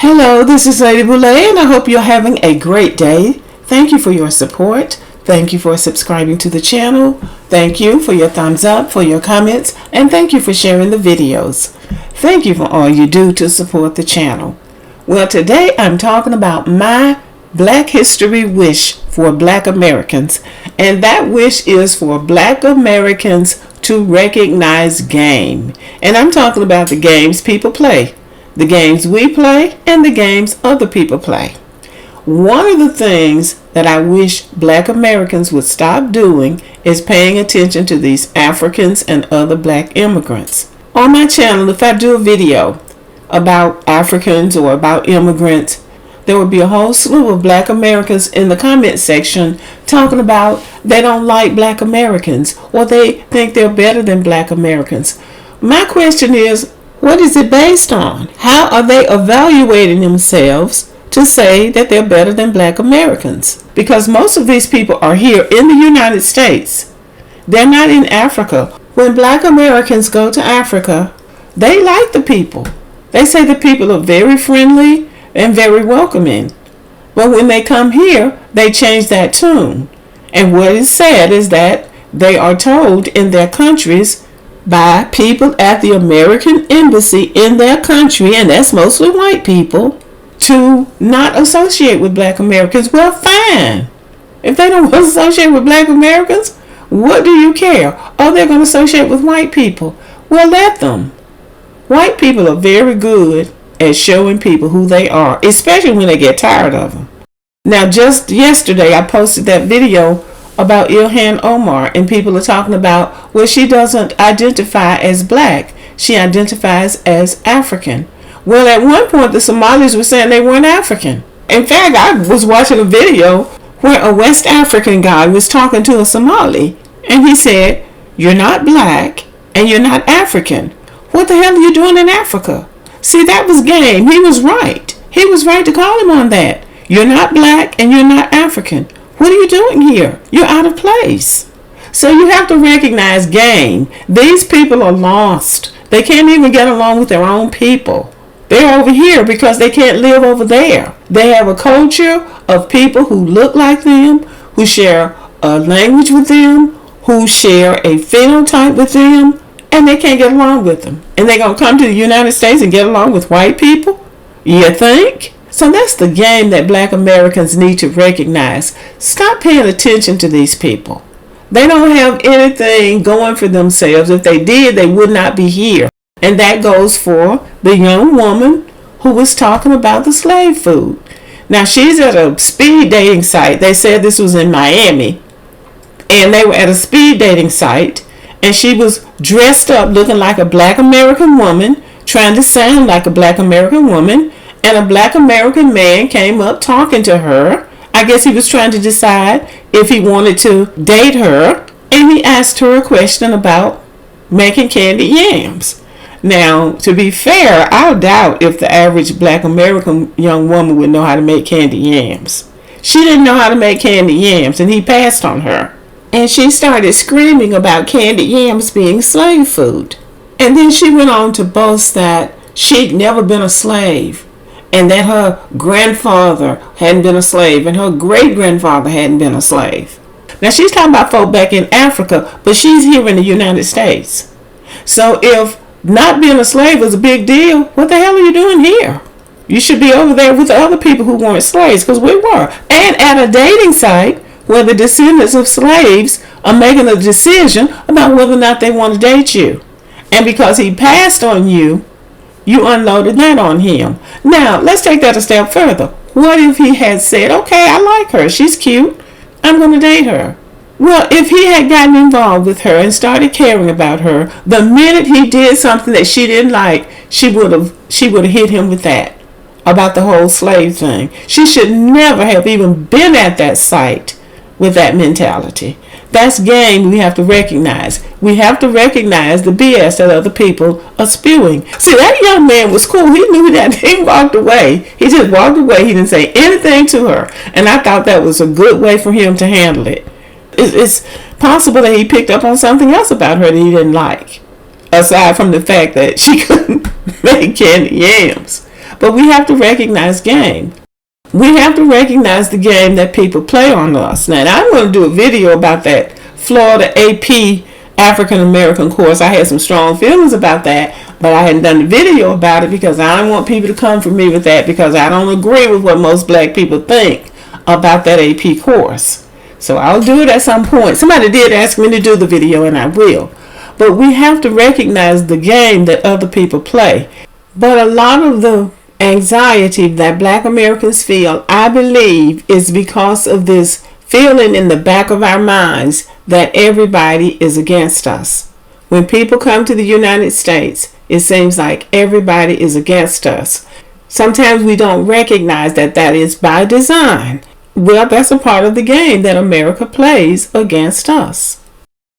Hello, this is Lady Boulay, and I hope you're having a great day. Thank you for your support. Thank you for subscribing to the channel. Thank you for your thumbs up, for your comments, and thank you for sharing the videos. Thank you for all you do to support the channel. Well, today I'm talking about my Black History wish for Black Americans, and that wish is for Black Americans to recognize game. And I'm talking about the games people play, the games we play, and the games other people play. One of the things that I wish Black Americans would stop doing is paying attention to these Africans and other Black immigrants. On my channel, if I do a video about Africans or about immigrants, there would be a whole slew of Black Americans in the comment section talking about they don't like Black Americans or they think they're better than Black Americans. My question is, what is it based on? How are they evaluating themselves to say that they're better than Black Americans? Because most of these people are here in the United States. They're not in Africa. When Black Americans go to Africa, they like the people. They say the people are very friendly and very welcoming. But when they come here, they change that tune. And what is sad is that they are told in their countries by people at the American embassy in their country, and that's mostly white people, to not associate with Black Americans. Well, fine. If they don't want to associate with Black Americans, what do you care? Oh, they're going to associate with white people. Well, let them. White people are very good at showing people who they are, especially when they get tired of them. Now, just yesterday, I posted that video about Ilhan Omar, and people are talking about, well, she doesn't identify as Black. She identifies as African. Well, at one point, the Somalis were saying they weren't African. In fact, I was watching a video where a West African guy was talking to a Somali, and he said, "You're not Black and you're not African. What the hell are you doing in Africa?" See, that was game. He was right. He was right to call him on that. You're not Black and you're not African. What are you doing here? You're out of place. So you have to recognize game. These people are lost. They can't even get along with their own people. They're over here because they can't live over there. They have a culture of people who look like them, who share a language with them, who share a phenotype with them, and they can't get along with them. And they're going to come to the United States and get along with white people? You think? So that's the game that Black Americans need to recognize. Stop paying attention to these people. They don't have anything going for themselves. If they did, they would not be here. And that goes for the young woman who was talking about the slave food. Now, she's at a speed dating site. They said this was in Miami. And they were at a speed dating site. And she was dressed up looking like a Black American woman, trying to sound like a Black American woman. And a Black American man came up talking to her. I guess he was trying to decide if he wanted to date her. And he asked her a question about making candy yams. Now, to be fair, I doubt if the average Black American young woman would know how to make candy yams. She didn't know how to make candy yams, and he passed on her. And she started screaming about candy yams being slave food. And then she went on to boast that she'd never been a slave, and that her grandfather hadn't been a slave, and her great-grandfather hadn't been a slave. Now, she's talking about folk back in Africa, but she's here in the United States. So if not being a slave was a big deal, what the hell are you doing here? You should be over there with the other people who weren't slaves, because we were. And at a dating site where the descendants of slaves are making a decision about whether or not they want to date you. And because he passed on you, you unloaded that on him. Now, let's take that a step further. What if he had said, okay, I like her, she's cute, I'm going to date her? Well, if he had gotten involved with her and started caring about her, the minute he did something that she didn't like, she would have hit him with that, about the whole slave thing. She should never have even been at that site with that mentality. That's game we have to recognize. We have to recognize the BS that other people are spewing. See, that young man was cool. He knew that. He walked away. He just walked away. He didn't say anything to her. And I thought that was a good way for him to handle it. It's possible that he picked up on something else about her that he didn't like, aside from the fact that she couldn't make candy yams. But we have to recognize game. We have to recognize the game that people play on us. Now, I'm going to do a video about that Florida AP African American course. I had some strong feelings about that, but I hadn't done the video about it because I don't want people to come for me with that, because I don't agree with what most black people think about that AP course. So I'll do it at some point. Somebody did ask me to do the video, and I will. But we have to recognize the game that other people play. But a lot of the anxiety that black Americans feel, I believe, is because of this feeling in the back of our minds that everybody is against us. When people come to the United States, it seems like everybody is against us. Sometimes we don't recognize that that is by design. Well, that's a part of the game that America plays against us.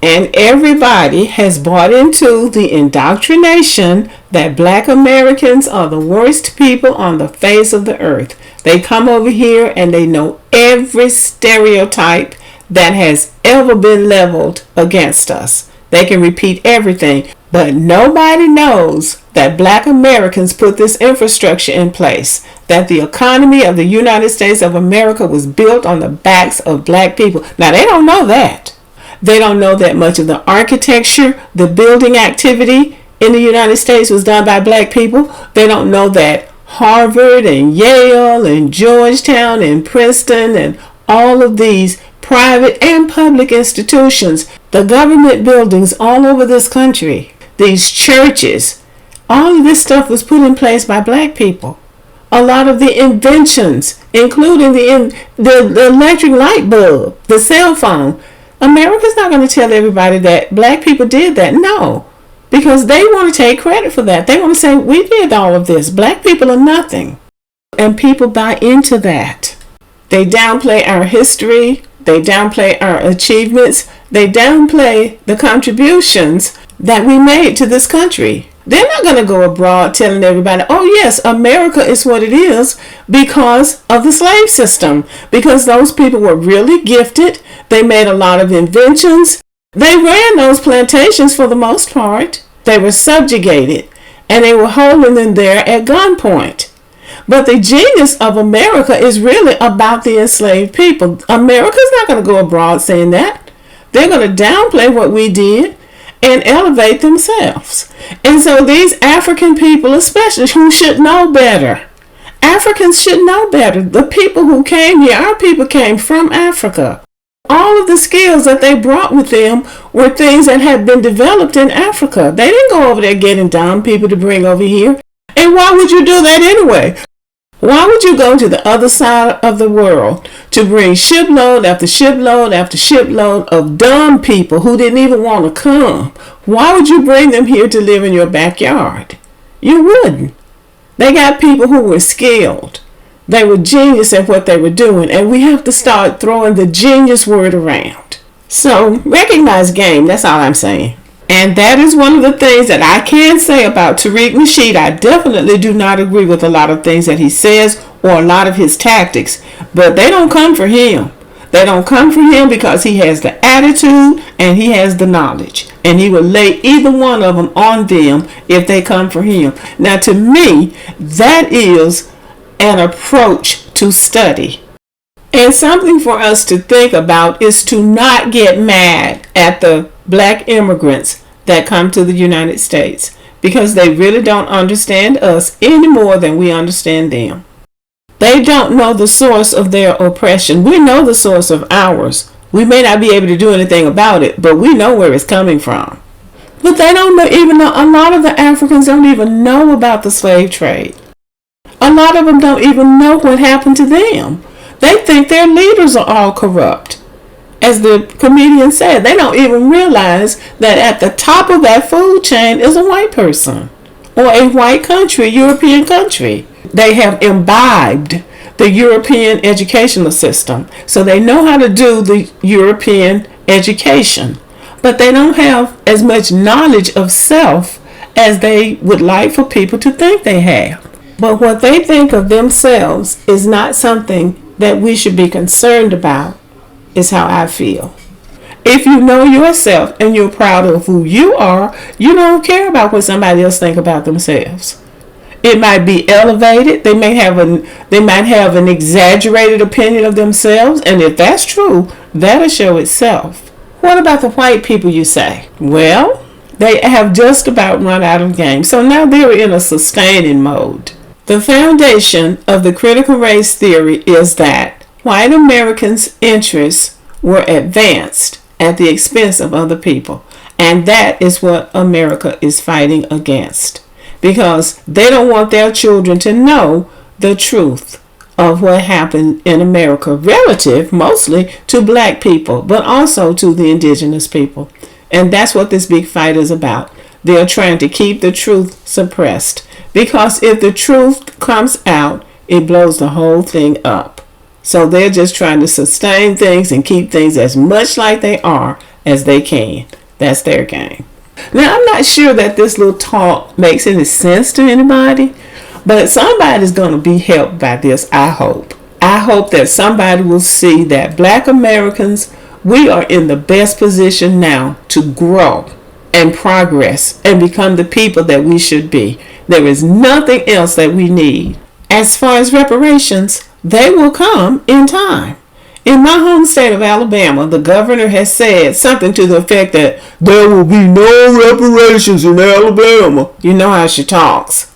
And everybody has bought into the indoctrination that black Americans are the worst people on the face of the earth. They come over here and they know every stereotype that has ever been leveled against us. They can repeat everything, but nobody knows that black Americans put this infrastructure in place, that the economy of the United States of America was built on the backs of black people. Now, they don't know that. They don't know that much of the architecture, the building activity in the United States was done by black people. They don't know that Harvard and Yale and Georgetown and Princeton and all of these private and public institutions, the government buildings all over this country, these churches, all of this stuff was put in place by black people. A lot of the inventions, including the electric light bulb, the cell phone, America's not going to tell everybody that black people did that. No, because they want to take credit for that. They want to say, we did all of this. Black people are nothing. And people buy into that. They downplay our history. They downplay our achievements. They downplay the contributions that we made to this country. They're not going to go abroad telling everybody, oh yes, America is what it is because of the slave system. Because those people were really gifted. They made a lot of inventions. They ran those plantations for the most part. They were subjugated and they were holding them there at gunpoint. But the genius of America is really about the enslaved people. America's not going to go abroad saying that. They're going to downplay what we did and elevate themselves. And so these African people, especially, who should know better. Africans should know better. The people who came here, our people came from Africa. All of the skills that they brought with them were things that had been developed in Africa. They didn't go over there getting dumb people to bring over here. And why would you do that anyway? Why would you go to the other side of the world to bring shipload after shipload after shipload of dumb people who didn't even want to come? Why would you bring them here to live in your backyard? You wouldn't. They got people who were skilled. They were genius at what they were doing, and we have to start throwing the genius word around. So recognize game, that's all I'm saying. And that is one of the things that I can say about Tariq Nasheed. I definitely do not agree with a lot of things that he says or a lot of his tactics, but they don't come for him. They don't come for him because he has the attitude and he has the knowledge. And he will lay either one of them on them if they come for him. Now, to me, that is an approach to study. And something for us to think about is to not get mad at the black immigrants that come to the United States, because they really don't understand us any more than we understand them. They don't know the source of their oppression. We know the source of ours. We may not be able to do anything about it, but we know where it's coming from. But they don't even know. A lot of the Africans don't even know about the slave trade. A lot of them don't even know what happened to them. They think their leaders are all corrupt. As the comedian said, they don't even realize that at the top of that food chain is a white person or a white country, European country. They have imbibed the European educational system, so they know how to do the European education, but they don't have as much knowledge of self as they would like for people to think they have. But what they think of themselves is not something that we should be concerned about, is how I feel. If you know yourself and you're proud of who you are, you don't care about what somebody else thinks about themselves. It might be elevated. They might have an exaggerated opinion of themselves, and if that's true, that'll show itself. What about the white people, you say? Well, they have just about run out of game, so now they're in a sustaining mode. The foundation of the critical race theory is that white Americans' interests were advanced at the expense of other people, and that is what America is fighting against, because they don't want their children to know the truth of what happened in America relative mostly to black people, but also to the indigenous people. And that's what this big fight is about. They're trying to keep the truth suppressed, because if the truth comes out, it blows the whole thing up. So they're just trying to sustain things and keep things as much like they are as they can. That's their game. Now, I'm not sure that this little talk makes any sense to anybody, but somebody's going to be helped by this, I hope. I hope that somebody will see that black Americans, we are in the best position now to grow and progress and become the people that we should be. There is nothing else that we need. As far as reparations, they will come in time. In my home state of Alabama, the governor has said something to the effect that there will be no reparations in Alabama. You know how she talks.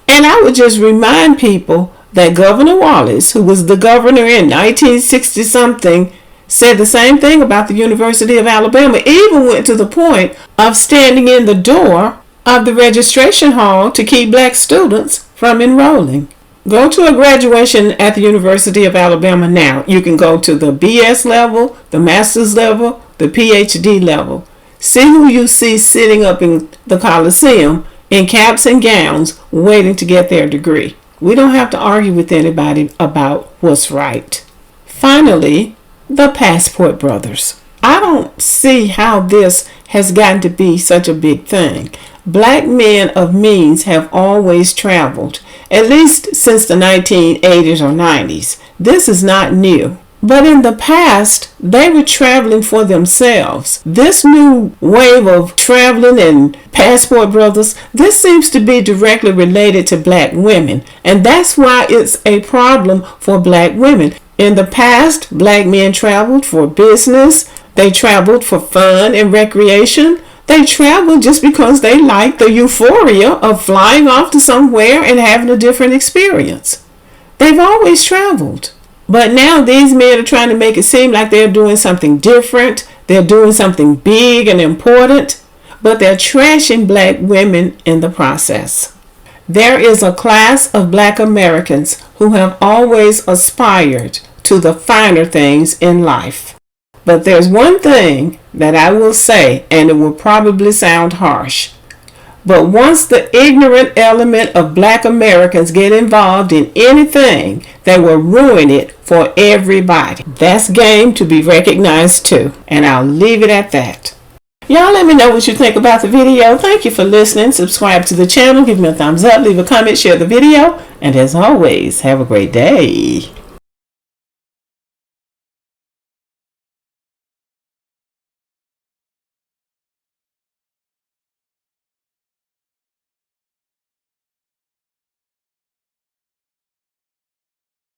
And I would just remind people that Governor Wallace, who was the governor in 1960-something, said the same thing about the University of Alabama, even went to the point of standing in the door of the registration hall to keep black students from enrolling. Go to a graduation at the University of Alabama now. You can go to the BS level, the master's level, the PhD level. See who you see sitting up in the Coliseum in caps and gowns waiting to get their degree. We don't have to argue with anybody about what's right. Finally, the Passport Brothers. I don't see how this has gotten to be such a big thing. Black men of means have always traveled, at least since the 1980s or 90s. This is not new. But in the past, they were traveling for themselves. This new wave of traveling and Passport Brothers, this seems to be directly related to black women. And that's why it's a problem for black women. In the past, black men traveled for business. They traveled for fun and recreation. They traveled just because they liked the euphoria of flying off to somewhere and having a different experience. They've always traveled. But now these men are trying to make it seem like they're doing something different. They're doing something big and important. But they're trashing black women in the process. There is a class of black Americans who have always aspired to the finer things in life. But there's one thing that I will say, and it will probably sound harsh. But once the ignorant element of black Americans get involved in anything, they will ruin it for everybody. That's game to be recognized too. And I'll leave it at that. Y'all let me know what you think about the video. Thank you for listening. Subscribe to the channel. Give me a thumbs up. Leave a comment. Share the video. And as always, have a great day.